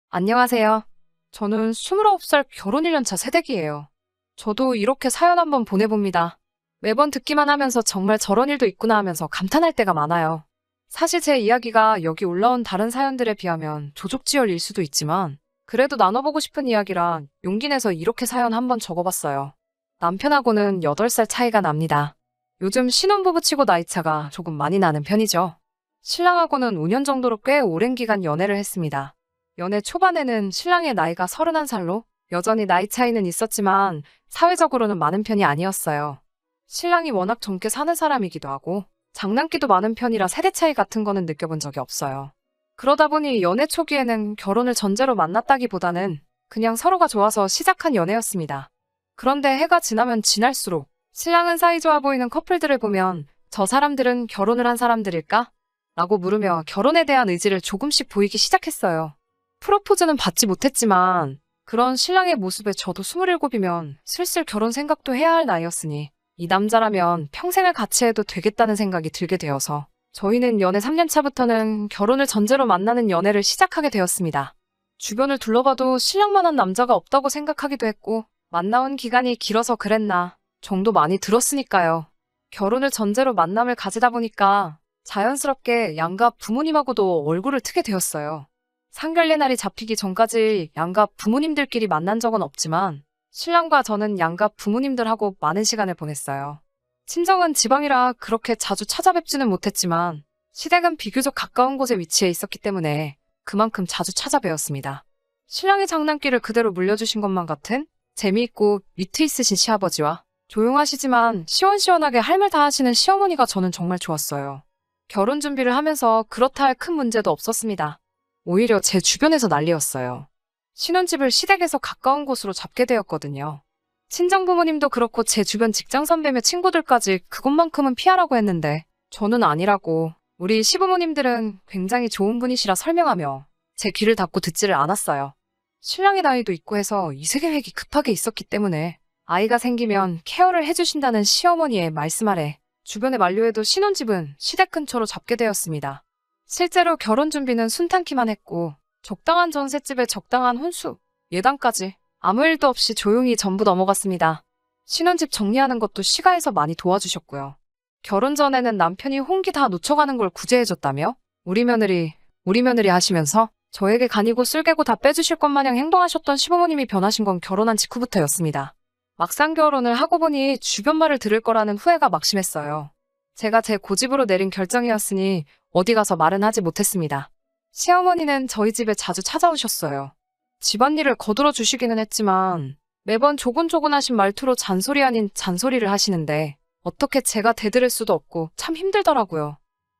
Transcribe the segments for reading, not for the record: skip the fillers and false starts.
안녕하세요. 저는 29살 결혼 1년 차 새댁이에요. 저도 이렇게 사연 한번 보내봅니다. 매번 듣기만 하면서 정말 저런 일도 있구나 하면서 감탄할 때가 많아요. 사실 제 이야기가 여기 올라온 다른 사연들에 비하면 조족지혈일 수도 있지만 그래도 나눠보고 싶은 이야기라 용기 내서 이렇게 사연 한번 적어봤어요. 남편하고는 8살 차이가 납니다. 요즘 신혼부부 치고 나이차가 조금 많이 나는 편이죠. 신랑하고는 5년 정도로 꽤 오랜 기간 연애를 했습니다. 연애 초반에는 신랑의 나이가 31살로 여전히 나이 차이는 있었지만 사회적으로는 많은 편이 아니었어요. 신랑이 워낙 젊게 사는 사람이기도 하고 장난기도 많은 편이라 세대 차이 같은 거는 느껴본 적이 없어요. 그러다 보니 연애 초기에는 결혼을 전제로 만났다기보다는 그냥 서로가 좋아서 시작한 연애였습니다. 그런데 해가 지나면 지날수록 신랑은 사이좋아 보이는 커플들을 보면 저 사람들은 결혼을 한 사람들일까? 라고 물으며 결혼에 대한 의지를 조금씩 보이기 시작했어요. 프로포즈는 받지 못했지만 그런 신랑의 모습에 저도 27이면 슬슬 결혼 생각도 해야 할 나이였으니 이 남자라면 평생을 같이 해도 되겠다는 생각이 들게 되어서 저희는 연애 3년 차부터는 결혼을 전제로 만나는 연애를 시작하게 되었습니다. 주변을 둘러봐도 신랑만한 남자가 없다고 생각하기도 했고 만나온 기간이 길어서 그랬나 정도 많이 들었으니까요. 결혼을 전제로 만남을 가지다 보니까 자연스럽게 양가 부모님하고도 얼굴을 트게 되었어요. 상견례 날이 잡히기 전까지 양가 부모님들끼리 만난 적은 없지만 신랑과 저는 양가 부모님들하고 많은 시간을 보냈어요. 친정은 지방이라 그렇게 자주 찾아뵙지는 못했지만 시댁은 비교적 가까운 곳에 위치해 있었기 때문에 그만큼 자주 찾아뵈었습니다. 신랑의 장난기를 그대로 물려주신 것만 같은 재미있고 위트 있으신 시아버지와 조용하시지만 시원시원하게 할 말 다 하시는 시어머니가 저는 정말 좋았어요. 결혼 준비를 하면서 그렇다 할 큰 문제도 없었습니다. 오히려 제 주변에서 난리였어요. 신혼집을 시댁에서 가까운 곳으로 잡게 되었거든요. 친정부모님도 그렇고 제 주변 직장 선배며 친구들까지 그것만큼은 피하라고 했는데 저는 아니라고 우리 시부모님들은 굉장히 좋은 분이시라 설명하며 제 귀를 닫고 듣지를 않았어요. 신랑의 나이도 있고 해서 이세 계획이 급하게 있었기 때문에 아이가 생기면 케어를 해주신다는 시어머니의 말씀 아래 주변에 만류해도 신혼집은 시댁 근처로 잡게 되었습니다. 실제로 결혼 준비는 순탄키만 했고 적당한 전셋집에 적당한 혼수, 예단까지 아무 일도 없이 조용히 전부 넘어갔습니다. 신혼집 정리하는 것도 시가에서 많이 도와주셨고요. 결혼 전에는 남편이 홍기 다 놓쳐가는 걸 구제해줬다며 우리 며느리 하시면서 저에게 간이고 쓸개고 다 빼주실 것 마냥 행동하셨던 시부모님이 변하신 건 결혼한 직후부터였습니다. 막상 결혼을 하고 보니 주변 말을 들을 거라는 후회가 막심했어요. 제가 제 고집으로 내린 결정이었으니 어디 가서 말은 하지 못했습니다. 시어머니는 저희 집에 자주 찾아오셨어요. 집안일을 거들어 주시기는 했지만 매번 조곤조곤하신 말투로 잔소리 아닌 잔소리를 하시는데 어떻게 제가 대들을 수도 없고 참 힘들더라고요.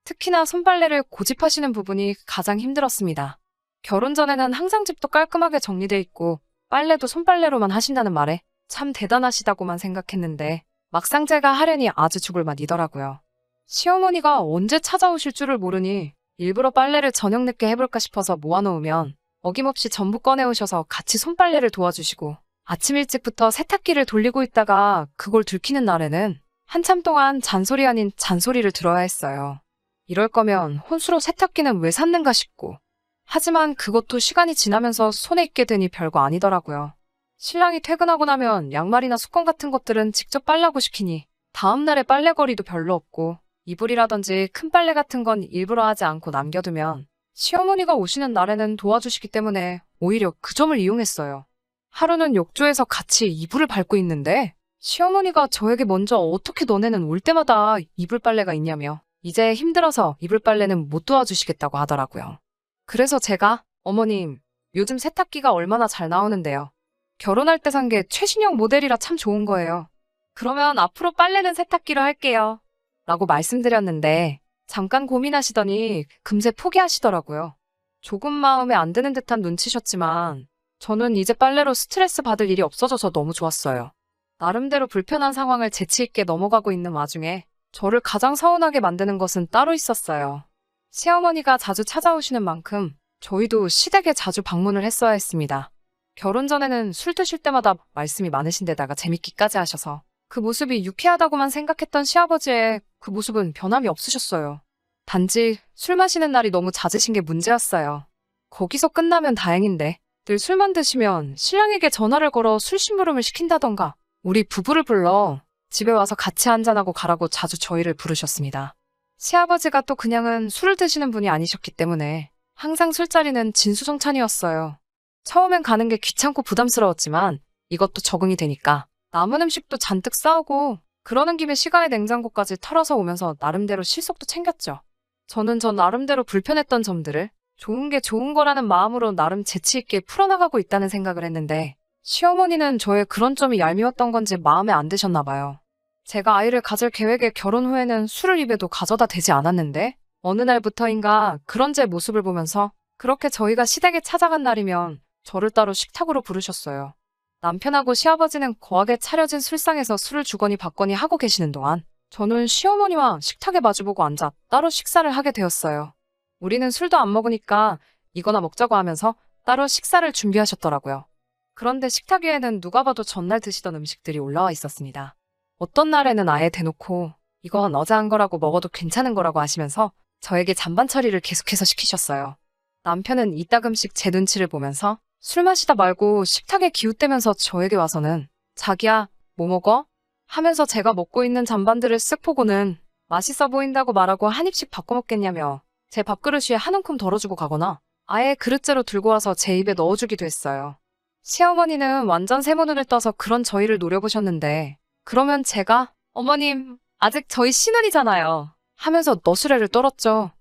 특히나 손빨래를 고집하시는 부분이 가장 힘들었습니다. 결혼 전에는 항상 집도 깔끔하게 정리돼 있고 빨래도 손빨래로만 하신다는 말에 참 대단하시다고만 생각했는데 막상 제가 하려니 아주 죽을 맛이더라고요. 시어머니가 언제 찾아오실 줄을 모르니 일부러 빨래를 저녁 늦게 해볼까 싶어서 모아놓으면 어김없이 전부 꺼내오셔서 같이 손빨래를 도와주시고 아침 일찍부터 세탁기를 돌리고 있다가 그걸 들키는 날에는 한참 동안 잔소리 아닌 잔소리를 들어야 했어요. 이럴 거면 혼수로 세탁기는 왜 샀는가 싶고 하지만 그것도 시간이 지나면서 손에 익게 되니 별거 아니더라고요. 신랑이 퇴근하고 나면 양말이나 수건 같은 것들은 직접 빨라고 시키니 다음날에 빨래거리도 별로 없고 이불이라든지 큰 빨래 같은 건 일부러 하지 않고 남겨두면 시어머니가 오시는 날에는 도와주시기 때문에 오히려 그 점을 이용했어요. 하루는 욕조에서 같이 이불을 밟고 있는데 시어머니가 저에게 먼저 어떻게 너네는 올 때마다 이불 빨래가 있냐며 이제 힘들어서 이불 빨래는 못 도와주시겠다고 하더라고요. 그래서 제가 어머님 요즘 세탁기가 얼마나 잘 나오는데요. 결혼할 때 산 게 최신형 모델이라 참 좋은 거예요. 그러면 앞으로 빨래는 세탁기로 할게요. 라고 말씀드렸는데 잠깐 고민하시더니 금세 포기하시더라고요. 조금 마음에 안 드는 듯한 눈치셨지만 저는 이제 빨래로 스트레스 받을 일이 없어져서 너무 좋았어요. 나름대로 불편한 상황을 재치 있게 넘어가고 있는 와중에 저를 가장 서운하게 만드는 것은 따로 있었어요. 시어머니가 자주 찾아오시는 만큼 저희도 시댁에 자주 방문을 했어야 했습니다. 결혼 전에는 술 드실 때마다 말씀이 많으신 데다가 재밌기까지 하셔서 그 모습이 유쾌하다고만 생각했던 시아버지의 그 모습은 변함이 없으셨어요. 단지 술 마시는 날이 너무 잦으신 게 문제였어요. 거기서 끝나면 다행인데 늘 술만 드시면 신랑에게 전화를 걸어 술 심부름을 시킨다던가 우리 부부를 불러 집에 와서 같이 한잔하고 가라고 자주 저희를 부르셨습니다. 시아버지가 또 그냥은 술을 드시는 분이 아니셨기 때문에 항상 술자리는 진수성찬이었어요. 처음엔 가는 게 귀찮고 부담스러웠지만 이것도 적응이 되니까 남은 음식도 잔뜩 싸오고 그러는 김에 시가의 냉장고까지 털어서 오면서 나름대로 실속도 챙겼죠. 저는 저 나름대로 불편했던 점들을 좋은 게 좋은 거라는 마음으로 나름 재치 있게 풀어나가고 있다는 생각을 했는데 시어머니는 저의 그런 점이 얄미웠던 건지 마음에 안 드셨나 봐요. 제가 아이를 가질 계획에 결혼 후에는 술을 입에도 가져다 대지 않았는데 어느 날부터인가 그런 제 모습을 보면서 그렇게 저희가 시댁에 찾아간 날이면 저를 따로 식탁으로 부르셨어요. 남편하고 시아버지는 거하게 차려진 술상에서 술을 주거니 받거니 하고 계시는 동안 저는 시어머니와 식탁에 마주보고 앉아 따로 식사를 하게 되었어요. 우리는 술도 안 먹으니까 이거나 먹자고 하면서 따로 식사를 준비하셨더라고요. 그런데 식탁 위에는 누가 봐도 전날 드시던 음식들이 올라와 있었습니다. 어떤 날에는 아예 대놓고 이건 어제 한 거라고 먹어도 괜찮은 거라고 하시면서 저에게 잔반 처리를 계속해서 시키셨어요. 남편은 이따금씩 제 눈치를 보면서 술 마시다 말고 식탁에 기웃대면서 저에게 와서는 자기야, 뭐 먹어? 하면서 제가 먹고 있는 잔반들을 쓱 보고는 맛있어 보인다고 말하고 한 입씩 바꿔 먹겠냐며 제 밥그릇 위에 한 움큼 덜어주고 가거나 아예 그릇째로 들고 와서 제 입에 넣어주기도 했어요. 시어머니는 완전 새모눈을 떠서 그런 저희를 노려보셨는데 그러면 제가 어머님 아직 저희 신혼이잖아요 하면서 너스레를 떨었죠.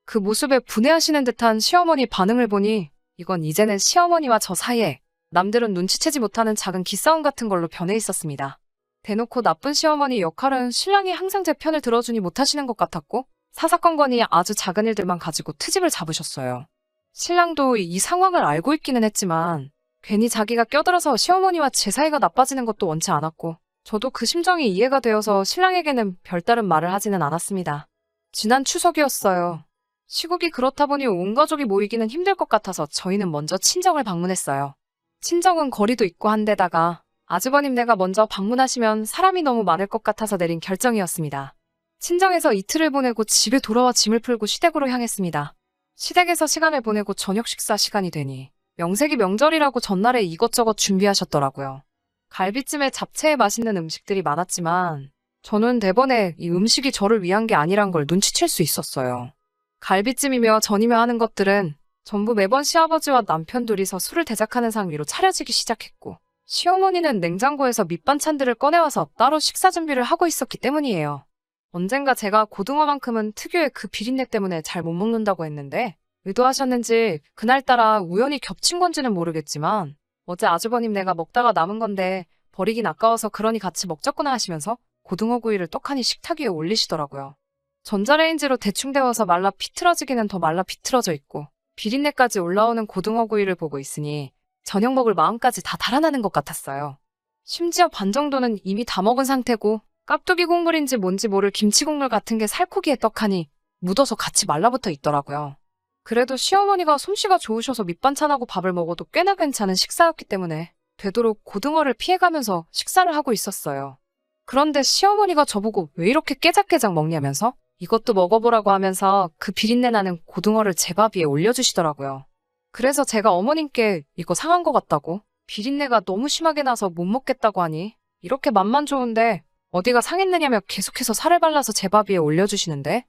그 모습에 분해하시는 듯한 시어머니 반응을 보니 이건 이제는 시어머니와 저 사이에 남들은 눈치채지 못하는 작은 기싸움 같은 걸로 변해 있었습니다. 대놓고 나쁜 시어머니 역할은 신랑이 항상 제 편을 들어주니 못하시는 것 같았고 사사건건이 아주 작은 일들만 가지고 트집을 잡으셨어요. 신랑도 이 상황을 알고 있기는 했지만 괜히 자기가 껴들어서 시어머니와 제 사이가 나빠지는 것도 원치 않았고 저도 그 심정이 이해가 되어서 신랑에게는 별다른 말을 하지는 않았습니다. 지난 추석이었어요. 시국이 그렇다 보니 온 가족이 모이기는 힘들 것 같아서 저희는 먼저 친정을 방문했어요. 친정은 거리도 있고 한데다가 아주버님네가 먼저 방문하시면 사람이 너무 많을 것 같아서 내린 결정이었습니다. 친정에서 이틀을 보내고 집에 돌아와 짐을 풀고 시댁으로 향했습니다. 시댁에서 시간을 보내고 저녁 식사 시간이 되니 명색이 명절이라고 전날에 이것저것 준비하셨더라고요. 갈비찜에 잡채에 맛있는 음식들이 많았지만 저는 대번에 이 음식이 저를 위한 게 아니란 걸 눈치챌 수 있었어요. 갈비찜이며 전이며 하는 것들은 전부 매번 시아버지와 남편 둘이서 술을 대작하는 상위로 차려지기 시작했고 시어머니는 냉장고에서 밑반찬들을 꺼내와서 따로 식사 준비를 하고 있었기 때문이에요. 언젠가 제가 고등어만큼은 특유의 그 비린내 때문에 잘 못 먹는다고 했는데 의도하셨는지 그날따라 우연히 겹친 건지는 모르겠지만 어제 아주버님네가 먹다가 남은 건데 버리긴 아까워서 그러니 같이 먹자꾸나 하시면서 고등어 구이를 떡하니 식탁 위에 올리시더라고요. 전자레인지로 대충 데워서 말라 비틀어지기는 더 말라 비틀어져 있고 비린내까지 올라오는 고등어 구이를 보고 있으니 저녁 먹을 마음까지 다 달아나는 것 같았어요. 심지어 반 정도는 이미 다 먹은 상태고 깍두기 국물인지 뭔지 모를 김치 국물 같은 게 살코기에 떡하니 묻어서 같이 말라붙어 있더라고요. 그래도 시어머니가 솜씨가 좋으셔서 밑반찬하고 밥을 먹어도 꽤나 괜찮은 식사였기 때문에 되도록 고등어를 피해가면서 식사를 하고 있었어요. 그런데 시어머니가 저보고 왜 이렇게 깨작깨작 먹냐면서 이것도 먹어보라고 하면서 그 비린내 나는 고등어를 제 밥 위에 올려주시더라고요. 그래서 제가 어머님께 이거 상한 것 같다고 비린내가 너무 심하게 나서 못 먹겠다고 하니 이렇게 맛만 좋은데 어디가 상했느냐며 계속해서 살을 발라서 제 밥 위에 올려주시는데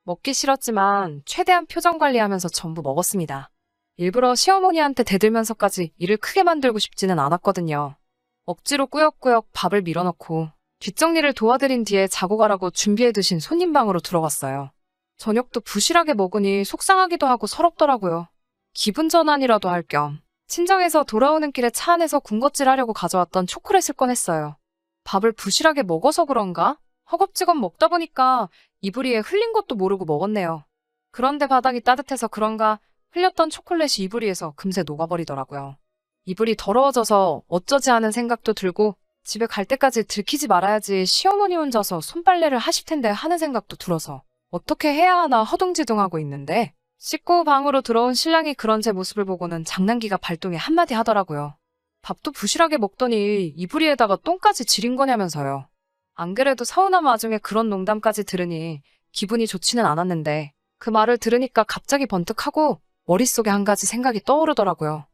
먹기 싫었지만 최대한 표정 관리하면서 전부 먹었습니다. 일부러 시어머니한테 대들면서까지 일을 크게 만들고 싶지는 않았거든요. 억지로 꾸역꾸역 밥을 밀어넣고 뒷정리를 도와드린 뒤에 자고 가라고 준비해 두신 손님 방으로 들어갔어요. 저녁도 부실하게 먹으니 속상하기도 하고 서럽더라고요. 기분 전환이라도 할 겸 친정에서 돌아오는 길에 차 안에서 군것질 하려고 가져왔던 초콜릿을 꺼냈어요. 밥을 부실하게 먹어서 그런가? 허겁지겁 먹다 보니까 이불 위에 흘린 것도 모르고 먹었네요. 그런데 바닥이 따뜻해서 그런가 흘렸던 초콜릿이 이불 위에서 금세 녹아버리더라고요. 이불이 더러워져서 어쩌지 하는 생각도 들고 집에 갈 때까지 들키지 말아야지 시어머니 혼자서 손빨래를 하실 텐데 하는 생각도 들어서 어떻게 해야 하나 허둥지둥하고 있는데 씻고 방으로 들어온 신랑이 그런 제 모습을 보고는 장난기가 발동해 한마디 하더라고요. 밥도 부실하게 먹더니 이불 위에다가 똥까지 지린 거냐면서요. 안 그래도 서운한 와중에 그런 농담까지 들으니 기분이 좋지는 않았는데 그 말을 들으니까 갑자기 번뜩하고 머릿속에 한 가지 생각이 떠오르더라고요.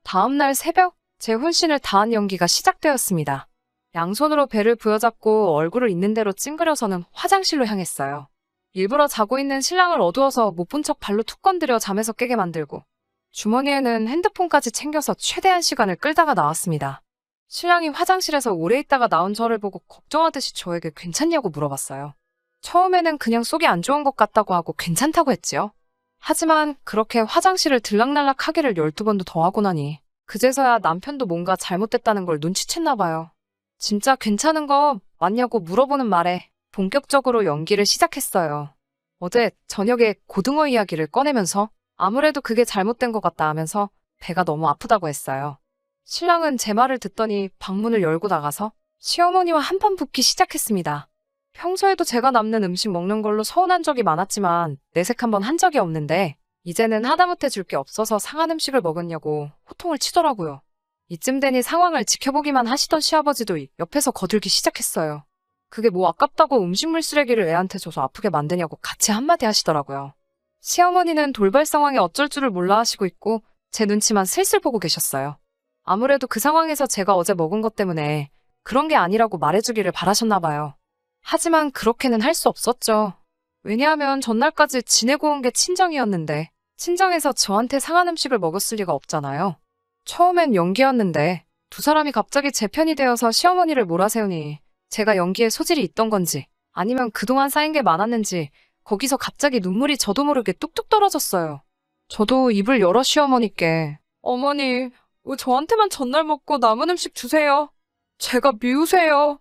다음날 새벽, 제 혼신을 다한 연기가 시작되었습니다. 양손으로 배를 부여잡고 얼굴을 있는 대로 찡그려서는 화장실로 향했어요. 일부러 자고 있는 신랑을 어두워서 못 본 척 발로 툭 건드려 잠에서 깨게 만들고 주머니에는 핸드폰까지 챙겨서 최대한 시간을 끌다가 나왔습니다. 신랑이 화장실에서 오래 있다가 나온 저를 보고 걱정하듯이 저에게 괜찮냐고 물어봤어요. 처음에는 그냥 속이 안 좋은 것 같다고 하고 괜찮다고 했지요. 하지만 그렇게 화장실을 들락날락 하기를 12번도 더 하고 나니 그제서야 남편도 뭔가 잘못됐다는 걸 눈치챘나 봐요. 진짜 괜찮은 거 맞냐고 물어보는 말에 본격적으로 연기를 시작했어요. 어제 저녁에 고등어 이야기를 꺼내면서 아무래도 그게 잘못된 것 같다 하면서 배가 너무 아프다고 했어요. 신랑은 제 말을 듣더니 방문을 열고 나가서 시어머니와 한판 붙기 시작했습니다. 평소에도 제가 남는 음식 먹는 걸로 서운한 적이 많았지만 내색 한번 한 적이 없는데 이제는 하다못해 줄 게 없어서 상한 음식을 먹었냐고 호통을 치더라고요. 이쯤 되니 상황을 지켜보기만 하시던 시아버지도 옆에서 거들기 시작했어요. 그게 뭐 아깝다고 음식물 쓰레기를 애한테 줘서 아프게 만드냐고 같이 한마디 하시더라고요. 시어머니는 돌발 상황에 어쩔 줄을 몰라 하시고 있고 제 눈치만 슬슬 보고 계셨어요. 아무래도 그 상황에서 제가 어제 먹은 것 때문에 그런 게 아니라고 말해주기를 바라셨나 봐요. 하지만 그렇게는 할 수 없었죠. 왜냐하면 전날까지 지내고 온 게 친정이었는데 친정에서 저한테 상한 음식을 먹었을 리가 없잖아요. 처음엔 연기였는데 두 사람이 갑자기 제 편이 되어서 시어머니를 몰아세우니 제가 연기에 소질이 있던 건지 아니면 그동안 쌓인 게 많았는지 거기서 갑자기 눈물이 저도 모르게 뚝뚝 떨어졌어요. 저도 입을 열어 시어머니께 어머니, 왜 저한테만 전날 먹고 남은 음식 주세요? 제가 미우세요.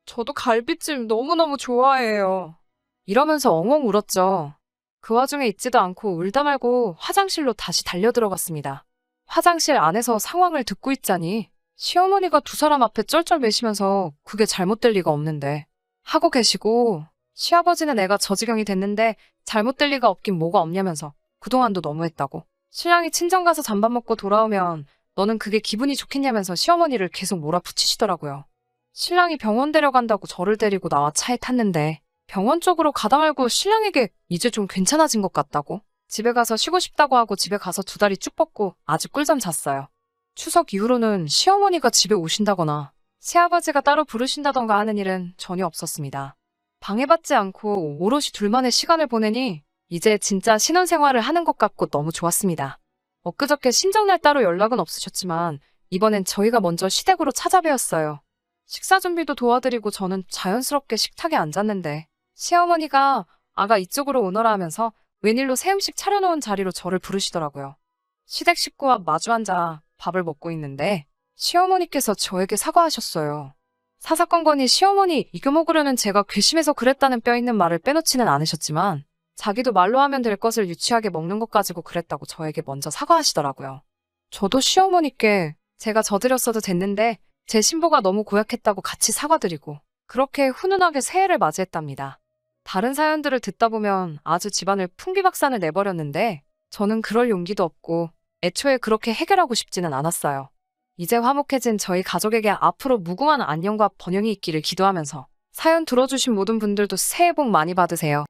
저도 갈비찜 너무너무 좋아해요. 이러면서 엉엉 울었죠. 그 와중에 있지도 않고 울다 말고 화장실로 다시 달려들어갔습니다. 화장실 안에서 상황을 듣고 있자니 시어머니가 두 사람 앞에 쩔쩔매시면서 그게 잘못될 리가 없는데 하고 계시고 시아버지는 애가 저 지경이 됐는데 잘못될 리가 없긴 뭐가 없냐면서 그동안도 너무했다고 신랑이 친정 가서 잠밥 먹고 돌아오면 너는 그게 기분이 좋겠냐면서 시어머니를 계속 몰아붙이시더라고요. 신랑이 병원 데려간다고 저를 데리고 나와 차에 탔는데 병원 쪽으로 가다 말고 신랑에게 이제 좀 괜찮아진 것 같다고 집에 가서 쉬고 싶다고 하고 집에 가서 두 다리 쭉 뻗고 아주 꿀잠 잤어요. 추석 이후로는 시어머니가 집에 오신다거나 새아버지가 따로 부르신다던가 하는 일은 전혀 없었습니다. 방해받지 않고 오롯이 둘만의 시간을 보내니 이제 진짜 신혼생활을 하는 것 같고 너무 좋았습니다. 엊그저께 신정날 따로 연락은 없으셨지만 이번엔 저희가 먼저 시댁으로 찾아뵈었어요. 식사 준비도 도와드리고 저는 자연스럽게 식탁에 앉았는데 시어머니가 아가 이쪽으로 오너라 하면서 웬일로 새 음식 차려놓은 자리로 저를 부르시더라고요. 시댁 식구와 마주 앉아 밥을 먹고 있는데 시어머니께서 저에게 사과하셨어요. 사사건건이 시어머니 이겨 먹으려는 제가 괘씸해서 그랬다는 뼈 있는 말을 빼놓지는 않으셨지만 자기도 말로 하면 될 것을 유치하게 먹는 것 가지고 그랬다고 저에게 먼저 사과하시더라고요. 저도 시어머니께 제가 저드렸어도 됐는데 제 신보가 너무 고약했다고 같이 사과드리고 그렇게 훈훈하게 새해를 맞이했답니다. 다른 사연들을 듣다 보면 아주 집안을 풍비박산을 내버렸는데 저는 그럴 용기도 없고 애초에 그렇게 해결하고 싶지는 않았어요. 이제 화목해진 저희 가족에게 앞으로 무궁한 안녕과 번영이 있기를 기도하면서 사연 들어주신 모든 분들도 새해 복 많이 받으세요.